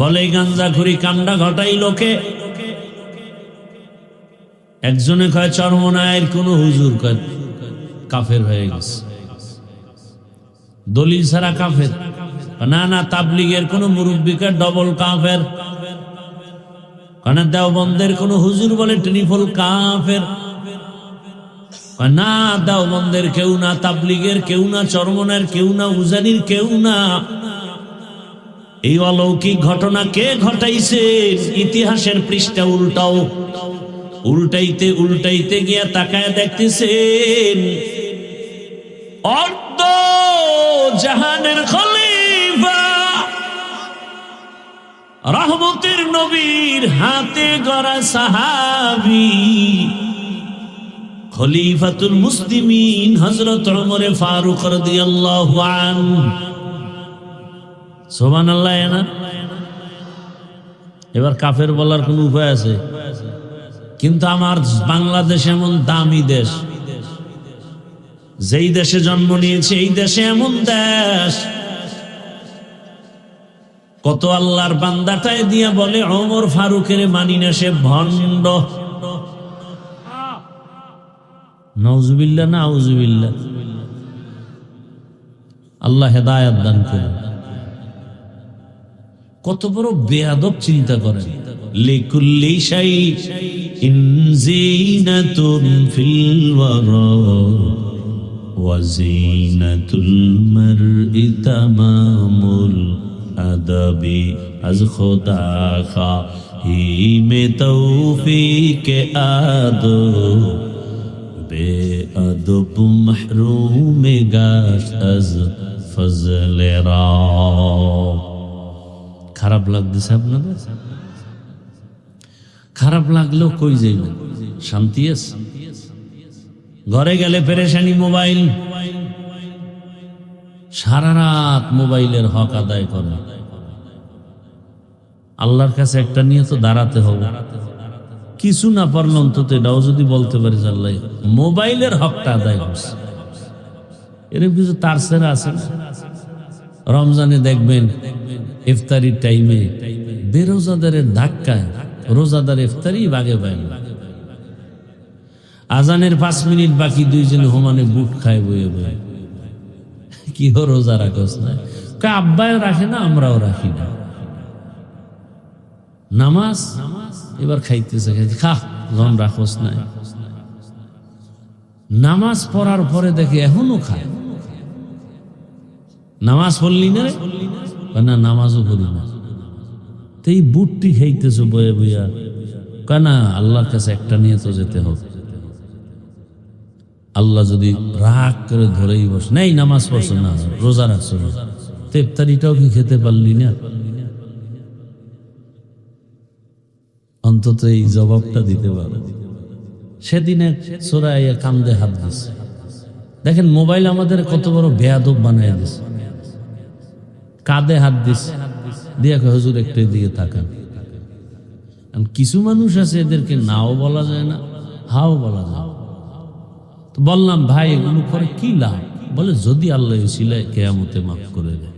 বলে গাঞ্জাখুরি কান্ডা ঘটাই লোকে। একজনে কয় চরমনায়ের কোন হুজুর কয় কাফের হয়ে গেছে, দলিল ছাড়া কাফের। না না, তাবলিগের কোন মুরব্বী কয় ডবল কাফের। দেওবন্দের কোন হুজুর বলে ট্রিপল কাফের। না, দেওবন্দের কেউ না, তাবলিগের কেউ না, চরমনের কেউ না, উজানির কেউ না। এই অলৌকিক ঘটনা কে ঘটাইছে? ইতিহাসের পৃষ্ঠা উল্টাও। উল্টাইতে উল্টাইতে গিয়া তাকায় দেখতেছেন অর্ধ জাহানের খলিফা রহমতের নবীর হাতে গড়া সাহাবী খলিফাতুল মুসলিমিন হযরত ওমর ফারুক রাদিয়াল্লাহু আনহু। সুবহানাল্লাহ। না, এবার কাফের বলার কোন উপায় আছে? কিন্তু আমার বাংলাদেশ এমন দামি দেশ, যেই দেশে জন্ম নিয়েছে, এই দেশে এমন দেশ, কত আল্লাহর বান্দাটাই দিয়া বলে ওমর ফারুকের মানি না, সে ভণ্ড। নাউজুবিল্লাহ, নাউজুবিল্লাহ। আল্লাহ হেদায়াত দান করুন। কত বড় বেয়াদব, চিন্তা করেন। লিকুল্লি শাইইন যিনাতুন ফিল ওয়ারা ওয়া যিনাতুল মারই তামামুল আদাবি আজ খোদা খাহি মে তৌফিক আদো বেআদব মাহরুম গাশ আজ ফজলে রা। খারাপ লাগতেছে আপনাদের? খারাপ লাগলেও কই যাইবেন? শান্তি আছে? ঘরে গেলে পেরেশানি, মোবাইল। সারা রাত মোবাইলের হক আদায় করে। আল্লাহর কাছে একটা নিয়ে তো দাঁড়াতে হবে। কিছু না পারলে অন্তত এটাও যদি বলতে পারি, আল্লাহ মোবাইলের হকটা আদায় করছে। এরকম কিছু তার সেরা আছে না? রমজানে দেখবেন ইফতারির টাইমে বেরোজাদারের ধাক্কায় রোজাদার ইফতারি বাগে পায় না। আজানের 5 মিনিট বাকি, দুইজন হোমানে বুট খায় বয়ে বয়ে। কি রোজা রাখস না? আব্বাও রাখে না, আমরাও রাখি না। নামাজ এবার খাইতেছে, খা যখন রাখস না। নামাজ পড়ার পরে দেখে এখনো খায়। নামাজ পড়লি না? না, নামাজও পড়ি না। তো এই বুটটি খাইতেছ বয়ে বইয়া। কেনা আল্লাহর কাছে একটা নিয়ে তো যেতে হবে। আল্লাহ যদি রাগ করে ধরেই বস, নেই নামাজ পড়ছো না, রোজা রাখছো না, তো ইফতারিটাও কি খেতে পারলি না? অন্তত এই জবাবটা দিতে পারো। সেদিনে সোরাইয়া কান্দে হাত দিছে। দেখেন মোবাইল আমাদের কত বড় বেয়াদব বানায় দিছে। কাঁধে হাত দিছে, দিয়া হুজুর একটু দিকে তাকান। কিছু মানুষ আছে এদেরকে নাও বলা যায় না, হাও বলা যায়। তো বললাম, ভাই এগুলো করে কি লাভ? বলে যদি আল্লাহ উসিলায় কিয়ামতে মাফ করে দেয়।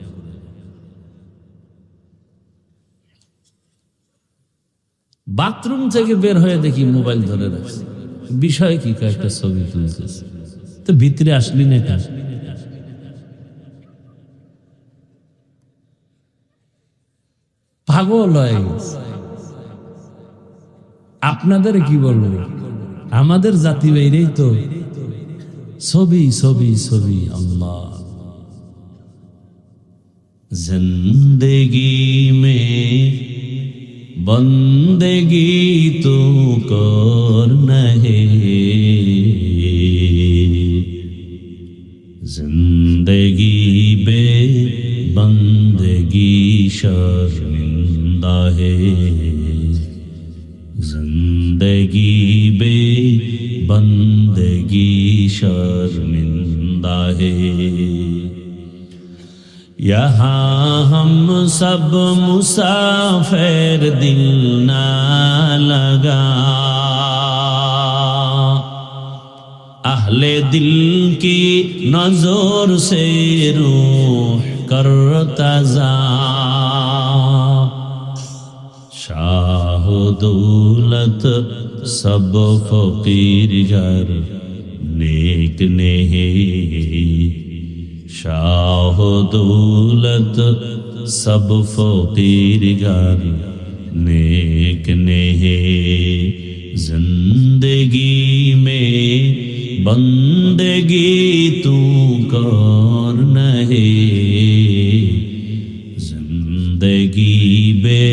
বাথরুম থেকে বের হয়ে দেখি মোবাইল ধরে রাখছে। বিষয় কি? কয়েকটা ছবি তুলতেছে। তো ভিতরে আসলি না কেন? পাগল হয়ে গেছে। আপনাদের কি বলবো? আমাদের জাতি বাইরেই তো ছবি ছবি ছবি। আল্লাহ, जिंदगी में बंदगी तू करना है, जिंदगी बे बंदगी शर्मिंदा है, जिंदगी बे बंदगी शर्मिंदा है। यहाँ हम सब मुसाफिर दिल ना लगा, अहले दिल की नजर से रूह करता जा, शाह दौलत सब फकीर घर नेक ने है, शाह दौलत सब फकीर घर नेक ने है, जिंदगी में बंदगी तू करना है, जिंदगी बे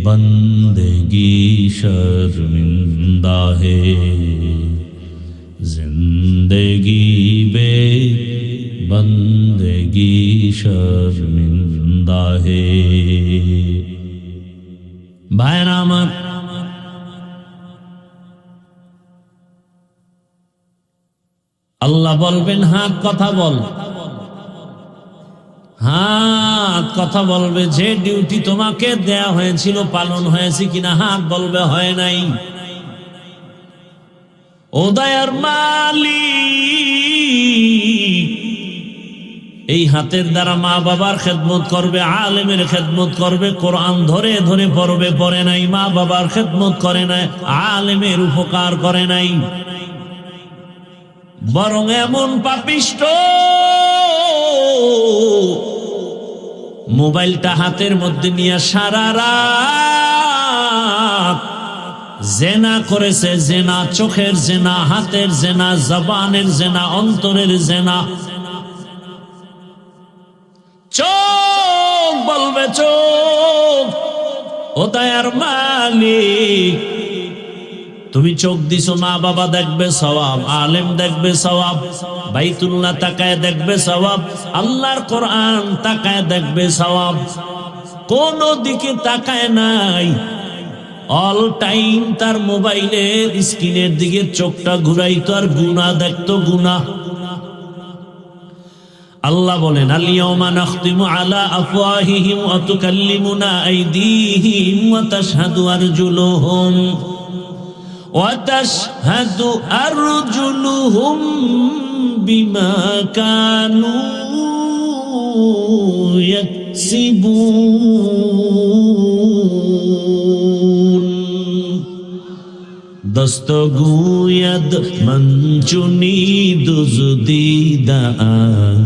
बंदगी शर्मिंदा है, जिंदगी बे बंदगी शर्मिंदा है। भाईरा আমার, আল্লাহ বলবেন হাত কথা বল, হাত কথা বলবে যে ডিউটি তোমাকে দেয়া হয়েছিল পালন হয়েছে কিনা, হাত বলবে হয় নাই। ও দয়ার মালিক, এই হাতের দ্বারা মা বাবার খেদমত করবে, আলেমের খেদমত করবে, কোরআন ধরে ধরে পড়বে, পড়ে নাই, মা বাবার খেদমত করে নাই, আলেমের উপকার করে নাই, বরং এমন পাপিষ্ট মোবাইলটা হাতের মধ্যে নিয়ে সারা রাত জেনা করেছে, জেনা, চোখের জেনা, হাতের জেনা, জবানের জেনা, অন্তরের জেনা। চোখ বলবে, চোখ, ও দয়ার মালিক, তুমি চোখ দিছো, মা বাবা দেখবে সওয়াব, আলেম দেখবে সওয়াব, বাইতুল্লাহ তাকায় দেখবে সওয়াব, আল্লাহর কোরআন তাকায় দেখবে সওয়াব, কোন দিকে তাকায় নাই। অল টাইম তার মোবাইলের স্ক্রিনের দিকে চোখটা ঘুরাইতো আর গুনাহ দেখতো, গুনাহ। আল্লাহ বলেন, আল-ইয়াওমা নাখতিমু আলা আফওয়াহিহিম ওয়া তুকাল্লিমুনা আইদিহিম ওয়া তাশহাদু আরজুলুহুম وتشهد أرجلهم بما كانوا يكسبون دست گوید من چنید زدیدم،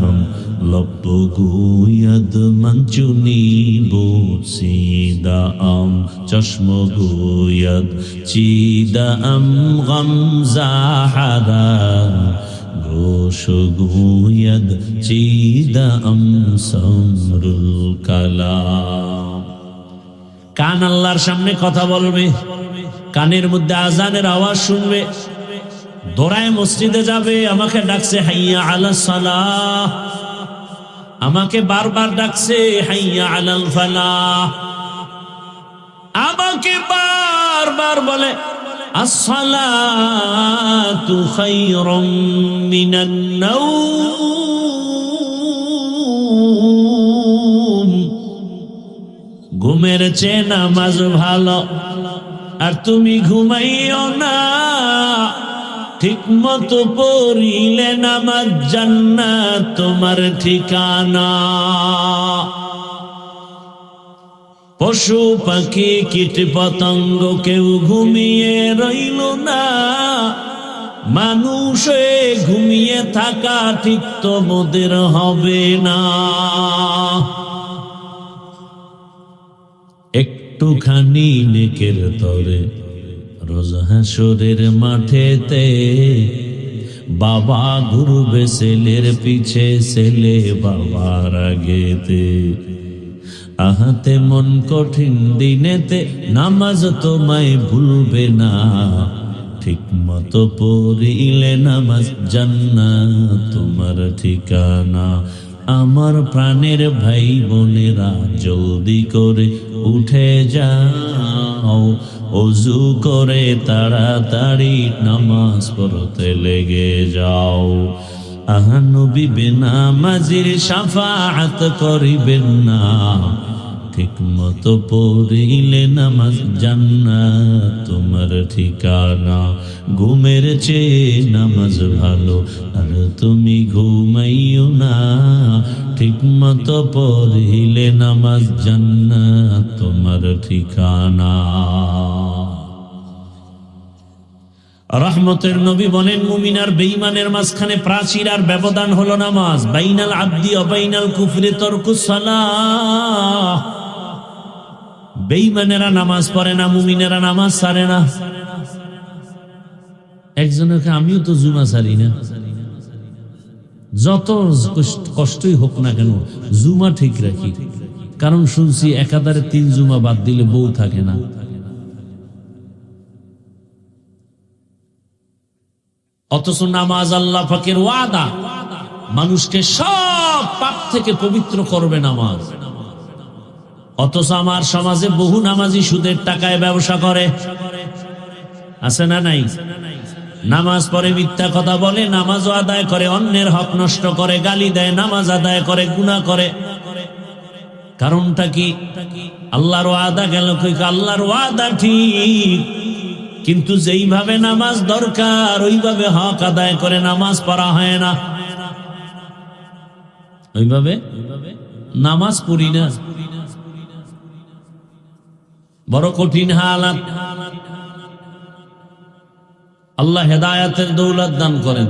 لب گوید من چنی بوسیدم، چشم گوید چیدم غم زهرم، گوش گوید چیدم سمر الکلام। কান আল্লাহর সামনে কথা বলবে, কানের মধ্যে আজানের আওয়াজ শুনবে, দৌড়ায় মসজিদে যাবে, আমাকে ডাকছে হাইয়া আলাস সালাহ, আমাকে বারবার ডাকছে হাইয়া আলাল ফালাহ, আমাকে বারবার বলে আসসালাতু খায়রুম মিনান নাওম, ঘুমের চেয়ে নামাজ ভালো, আর তুমি ঘুমাইও না, ঠিক মতো পড়িলে নামাজ জান্নাত তোমার ঠিকানা। পশু পাখি কীট পতঙ্গ কেউ ঘুমিয়ে রইল না, মানুষে ঘুমিয়ে থাকা ঠিক তোমাদের হবে না। একটুখানি নেকের তরে রোজ হাসরের মাঠেতে বাবা ঘুরবে ছেলের পিছে, ছেলে বাবার আগেতে। আহাতে মন কঠিন দিনেতে, নামাজ তোমায় ভুলবে না। ঠিক মতো পড়িলে নামাজ, জান্নাত তোমার ঠিকানা। আমার প্রাণের ভাই বোনেরা, জলদি করে উঠে যাও, ওযু করে তাড়াতাড়ি নামাজ পড়তে লেগে যাও। আহা নবী বেনামাজির শাফাআত করিবেন না। ঠিক মতো পড়িলে নামাজ, জান্নাত তোমার ঠিকানা। ঘুমের চেয়ে নামাজ ভালো, আর তুমি ঘুমাইও না। ঠিক মতো পড়িলে নামাজ, জান্নাত তোমার ঠিকানা। রহমতের নবী বলেন, মুমিন আর বেঈমানের মাঝখানে প্রাচীর আর ব্যবধান হলো নামাজ। বাইনাল আবদি ওয়া বাইনাল কুফরি তারকুস সালাহ। বেঈমানেরা নামাজ পড়ে না, মুমিনেরা নামাজ ছাড়ে না। একজনকে আমিও তো জুমা ছাড়ি না, যত কষ্টই হোক না কেন জুমা ঠিক রাখি। কারণ শুনছি একাধারে 3 জুমা বাদ দিলে বউ থাকে না। অথচ নামাজ আল্লাহ পাকের ওয়াদা, মানুষকে সব পাপ থেকে পবিত্র করবে নামাজ। অথচ আমার সমাজে বহু নামাজি সুদের টাকায় ব্যবসা করে, আছে না নাই? নামাজ পড়ে মিথ্যা কথা বলে, নামাজও আদায় করে, অন্যের হক নষ্ট করে, গালি দেয়, নামাজ আদায় করে, গুনাহ করে। কারণটা কি? আল্লাহর ওয়াদা গেল কই? আল্লাহর ওয়াদা ঠিক, কিন্তু যেইভাবে নামাজ দরকার ওইভাবে হক আদায় করে নামাজ পড়া হয় না। ওইভাবে নামাজ পড়ি না। বড় কঠিন হালাত। আল্লাহ হেদায়েতের দৌলত দান করেন।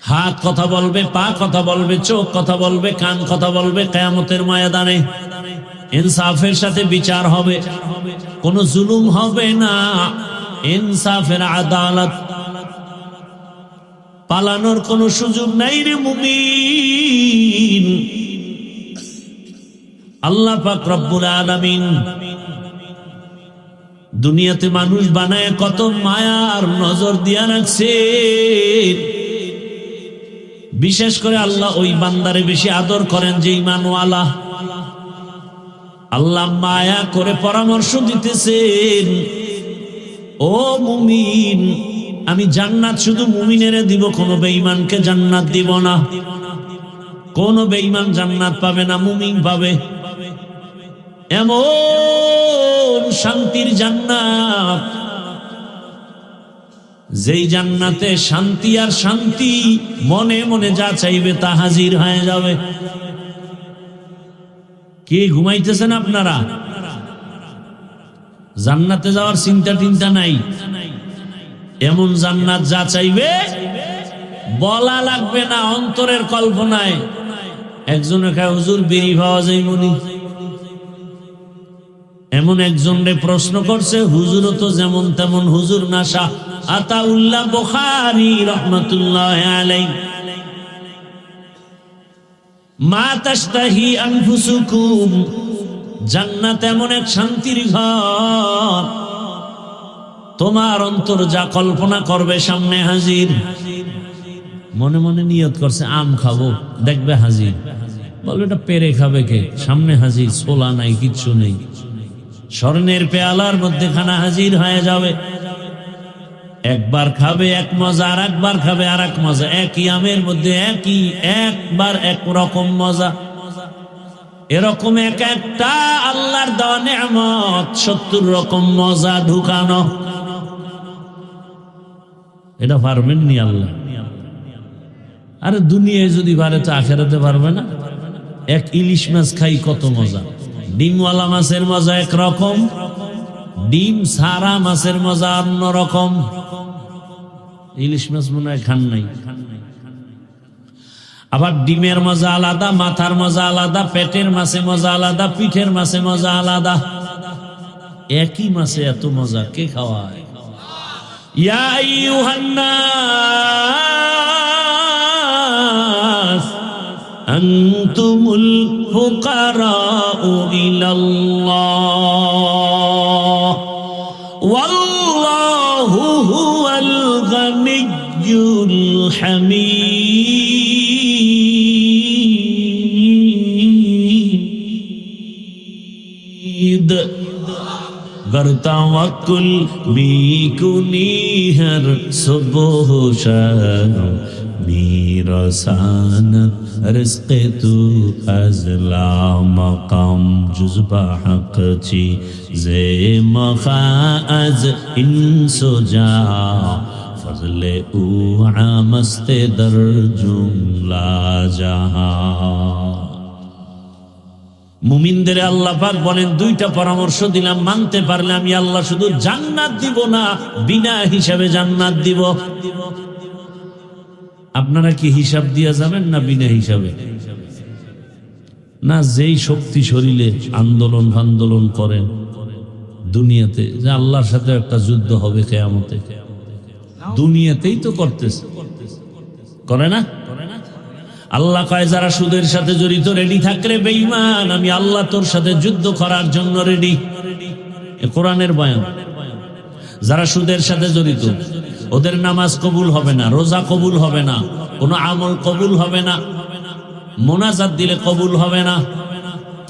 হাত কথা বলবে, পা কথা বলবে, চোখ কথা বলবে, কান কথা বলবে। কিয়ামতের ময়দানে ইনসাফের সাথে বিচার হবে, কোন জুলুম হবে না। ইনসাফের আদালত, পালানোর কোন সুযোগ নাই রে মুমিন। আল্লাহ পাক রব্বুল আলামিন দুনিয়াতে মানুষ বানায় কত মায়ার নজর দিয়া রাখছে। বিশেষ করে আল্লাহ ওই বান্দারে বেশি আদর করেন যে ঈমানওয়ালা। আল্লাহ মায়া করে পরামর্শ দিতেছেন, ও মুমিন, আমি জান্নাত শুধু মুমিনেরে দিব, কোন বেঈমানকে জান্নাত দিব না। কোন বেঈমান জান্নাত পাবে না, মুমিন পাবে। এমন শান্তির জান্নাত, যেই জান্নাতে শান্তি আর শান্তি, মনে মনে যা চাইবে তা হাজির হয়ে যাবে। কে ঘুমাইতেছেন আপনারা? জান্নাতে যাওয়ার চিন্তা টিন্তা নাই। এমন জান্নাত যা চাইবে বলা লাগবে না, অন্তরের কল্পনায়। একজনে কয়, হুজুর বিড়ি পাওয়া যায় মনি? এমন একজনে প্রশ্ন করছে, হুজুরও তো যেমন তেমন হুজুর না। শাহ আতাউল্লাহ বুখারী রাহমাতুল্লাহ আলাইহি, মা তাশতাহি আনফুসুকুম, জান্নাত এমন এক শান্তির ঘর, তোমার অন্তর যা কল্পনা করবে সামনে হাজির। মনে মনে নিয়ত করছে আম খাবো, দেখবে হাজির। বলবে এটা পেরে খাবে কে? সামনে হাজির, ছোলা নাই, কিচ্ছু নেই। স্বর্ণের পেয়ালার মধ্যে খানা হাজির হয়ে যাবে। একবার খাবে এক মজা, আর একবার খাবে আর এক মজা। একই আমের মধ্যে একবার একরকম মজা। এরকম এক একটা আল্লাহর দেওয়া নেয়ামত, 70 রকম মজা ঢুকানো। এটা পারবেন নি আল্লাহ? আরে দুনিয়ায় যদি পারে তো আখেরাতে পারবে না? এক ইলিশ মাছ খাই কত মজা। ডিমওয়ালা মাছের মজা একরকম, ডিম সারা মাছের মজা অন্য রকম। ইলিশ মাছ মনে হয় খান নাই। আবার ডিমের মজা আলাদা, মাথার মজা আলাদা, পেটের মাছে মজা আলাদা, পিঠের মাছে মজা আলাদা। একই মাছে এত মজা কে খাওয়ায়? ইয়া আইয়ুহান নাস আনতুমুল ফুকারাউ ইলাল্লাহ ওয়াল্লাহু হুয়াল গানিয়্যুল হামিদ गर तवक्कुल भी कुनी हर सुबह शाम मेरा सानत रिज़्क़ तू अज़ला मकाम जुज़बा हक़ ची ज़े मख़ाज़ इंसो जा फज़ले ऊ आमस्ते दर जुमला जहां। মুমিনদের আল্লাহ পাক বলেন দুইটা পরামর্শ দিলাম, মানতে পারলে আমি আল্লাহ শুধু জান্নাত দিব না, বিনা হিসাবে জান্নাত দিব। আপনারা কি হিসাব দিয়া যাবেন না বিনা হিসাবে? না, যেই শক্তি শরীরে আন্দোলন আন্দোলন করেন দুনিয়াতে যে আল্লাহর সাথে একটা যুদ্ধ হবে কিয়ামতে, দুনিয়াতেই তো করতেছে, করে না? আল্লাহ কয় যারা সুদের সাথে জড়িত রেডি থাকলে বেঈমান, আমি আল্লাহ তোর সাথে যুদ্ধ করার জন্য রেডি। কোরআনের বয়ান। যারা সুদের সাথে জড়িত ওদের নামাজ কবুল হবে না, রোজা কবুল হবে না, কোনো আমল কবুল হবে না, মোনাজাত দিলে কবুল হবে না।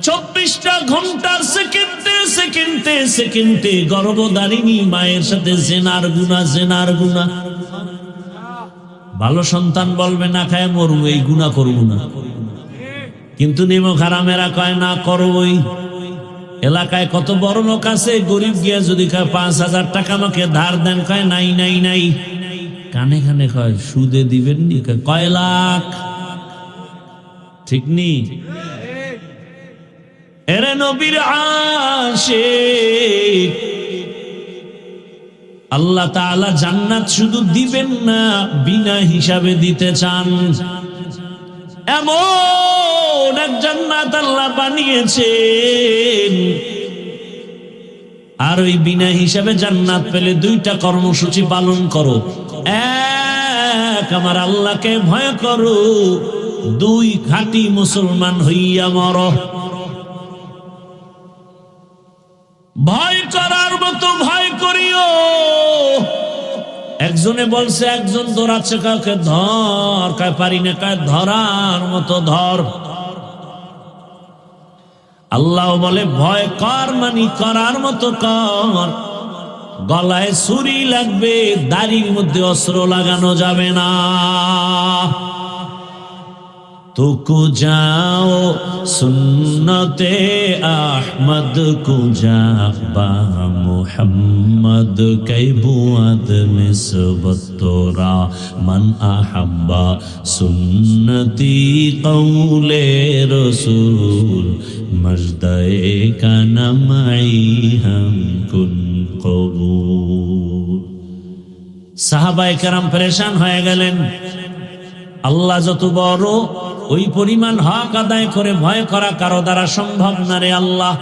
24টা ঘন্টার সেকেন্ডে সেকেন্ডে সেকেন্ডে গর্ভধারিণী মায়ের সাথে জেনার গুনাহ। ভালো সন্তান বলবে না খায় মরবো, এই গুনাহ করবো না, কিন্তু নিমক হারামেরা কয় না করবই। এলাকায় কত বড় লোক আছে, গরিব গিয়া যদি কয় 5,000 টাকা আমাকে ধার দেন, কয় নাই নাই নাই। কানে কানে কয় সুদে দিবেন নি, কয় লাখ, ঠিক নি? এরে নবীর আশিক, আল্লাহ তাআলা জান্নাত শুধু দিবেন না, বিনা হিসাবে দিতে চান। এমন এক জান্নাত আল্লাহ বানিয়েছেন। আর ওই বিনা হিসাবে জান্নাত পেলে দুইটা কর্মসূচি পালন করো। এক, আমার আল্লাহকে ভয় করো। দুই, খাঁটি মুসলমান হইয়া মরো। ভয় করার মতো ভয় করিও। একজনে বলছে, একজন দৌড়াচ্ছে, কাউকে ধর, কয় পারি না, কয় ধরার মতো ধর। আল্লাহ বলে ভয় কর, মানি করার মতো কর। গলায় ছুরি লাগবে, দাড়ির মধ্যে অস্ত্র লাগানো যাবে না। तुको जाओ सुन्नते अहमद को जाबा मुहम्मद कै बुआद निस्बत तोरा मन अहब्बा सुन्नती कौले रसूल मजदए का नमाई हम कुन कबूल। साहबाए करम परेशान हो গেলেন। আল্লাহ যত বড়, ওই পরিমাণ হক আদায় করে ভয় করা কারো দ্বারা সম্ভব না রে আল্লাহ।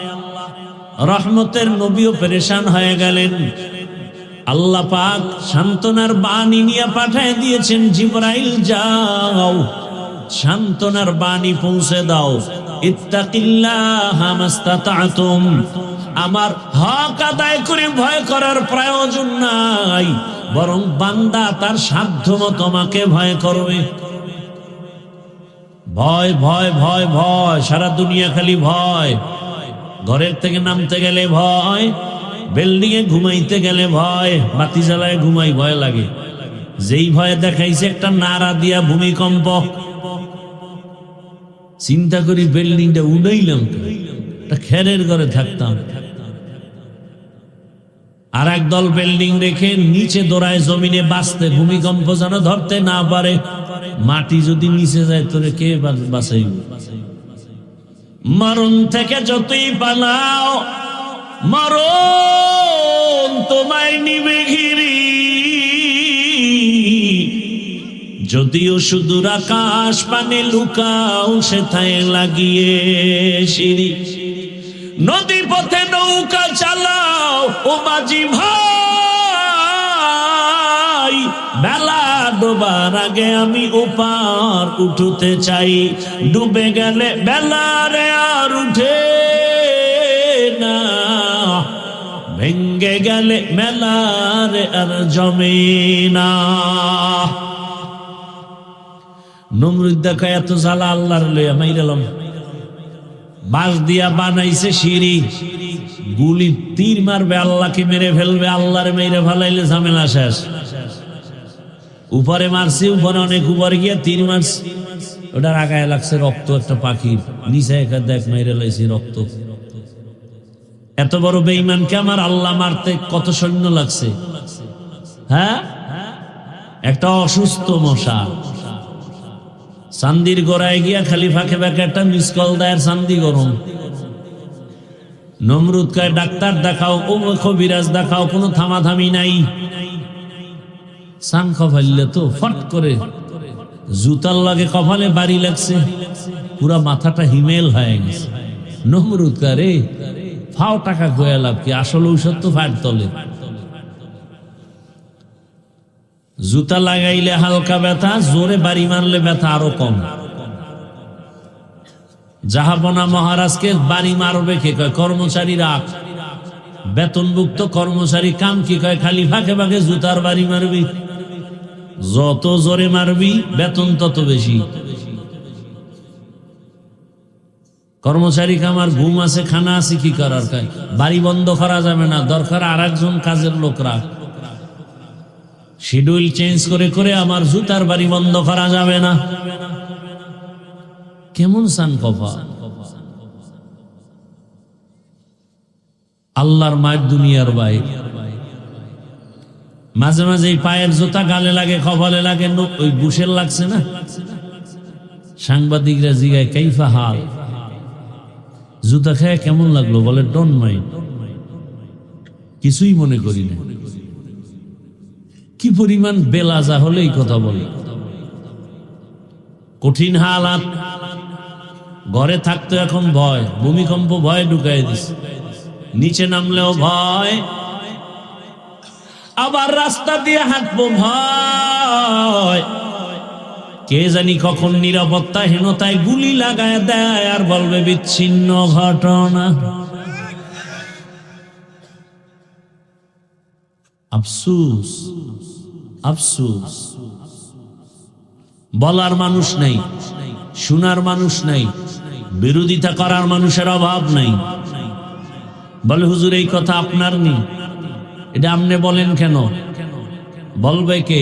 রহমতের নবীও পেরেশান হয়ে গেলেন। আল্লাহ পাক সান্ত্বনার বাণী নিয়ে পাঠিয়ে দিয়েছেন, জিবরাইল যাও সান্ত্বনার বাণী পৌঁছে দাও। ইত্তাকিল্লাহা মাস্তাতাতুম, আমার হক আদায় করে ভয় করার প্রয়োজন নাই, বরং বান্দা তার সাধ্যমতো আমাকে ভয় করবে। ভয় ভয় ভয় ভয়, সারা দুনিয়া খালি ভয়। ঘরের থেকে নামতে গেলে ভয়, বিল্ডিং এ ঘুমাইতে গেলে ভয়, বাতি জ্বালায় ঘুমাই ভয় লাগে। যেই ভয় দেখাইছে একটা নাড়া দিয়া ভূমিকম্প, চিন্তা করি বিল্ডিংটা উড়াইলাম, একটা খেরের ঘরে থাকতাম। আর একদল বিল্ডিং রেখে নিচে দৌড়ায় জমিনে বাঁচতে, ভূমিকম্প যেন ধরতে না পারে। মাটি যদি নিচে যায় তোরে কে বাঁচাইব? মরণ থেকে যতই পালাও, মরণ তোমায় নিবে ঘিরি। যদিও সুদূর আকাশ পানে লুকাও, সেথায় লাগিয়ে সিঁড়ি। নদী পথে নৌকা চালাও ও বাজি ভাই, ডুবার আগে আমি ওপার উঠতে চাই, ডুবে গেলে বেলারে আর উঠে না, ভেঙ্গে গেলে মেলারে আর জমে না। নমরুদ দেখা এত জ্বালা আল্লাহর লইয়া মাইরালাম, বাঁশ দিয়া বানাইছে সিঁড়ি, গুলি তীর মারবে আল্লাহকে মেরে ফেলবে, আল্লাহরে মেরে ফেলাইলে ঝামেলা শেষ। উপরে মারছি, উপরে অনেক উপরে গিয়ে তীর মারছি, ওটার আগায় লাগছে রক্ত একটা পাখির, নিচে একা দেখ মেরে লাইছি রক্ত। এত বড় বেঈমানকে আমার আল্লাহ মারতে কত সৈন্য লাগছে। হ্যাঁ, একটা অসুস্থ মশা চান্দির গোড়ায় গিয়া খালি ফাঁকে ফাঁকে একটা মিস কল দেয়, চান্দি গরম। নমরুদ কয় ডাক্তার দেখাও, ও কবিরাজ দেখাও, কোনো থামাথামি নাই। সান কফাইলে তো ফট করে জুতার লাগে কপালে বাড়ি লাগছে, পুরা মাথাটা হিমেল হয়ে গেছে। নমরুদ কয় রে ফাও টাকা খোয়া লাভ কি, আসলে ঔষধ তো ফাট তলে। জুতা লাগাইলে হালকা ব্যথা, জোরে বাড়ি মারলে ব্যথা আরো কম। জাহাবনা মহারাজকে বাড়ি মারবে কে কয়? কর্মচারীরা, বেতনভুক্ত কর্মচারী। কাম কি কয়? খালি ফাঁকে ফাঁকে জুতার বাড়ি মারবি, যত জোরে মারবি বেতন তত বেশি। কর্মচারী কামার ঘুম আছে, খানা আছে, কি করার? কয় বাড়ি বন্ধ করা যাবে না, দরকার আর একজন কাজের লোক রাখ। শিডিউল চেঞ্জ করে করে আমার জুতার বাড়ি বন্ধ করা যাবে না। কেমন সান কফা! আল্লাহর মায়ের দুনিয়ার ভাই। মাঝে মাঝে এই পায়ের জুতা গালে লাগে, কপালে লাগে, ওই বুশের লাগছে না। সাংবাদিকরা জিগায় কাইফা হাল, জুতা খেয়ে কেমন লাগলো? বলে ডোন্ট মাইন্ড, কিছুই মনে করি না। কি পরিমাণ বেলাজা হলে এই কথা বলে। কঠিন হালাত, ঘরে থাকতো এখন ভয়, ভূমিকম্প ভয় ঢুকাই দিছে, নিচে নামলেও ভয়, আবার রাস্তা দিয়ে হাঁটবো ভয়। কে জানি কখন নিরাপত্তাহীনতায় গুলি লাগায় দেয় আর বলবে বিচ্ছিন্ন ঘটনা। আফসোস, আফসোস। বলার মানুষ নাই, শোনার মানুষ নাই, বিরোধিতা করার মানুষের অভাব নাই। বলে হুজুর এই কথা আপনার নেই, এটা আপনি বলেন কেন? বলবে কে?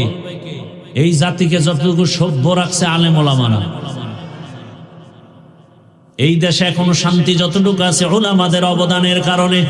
এই জাতিকে যতটুকু সভ্য রাখছে আলেম ওলামারা। এই দেশে এখনো শান্তি যতটুকু আছে উলামাদের অবদানের কারণে।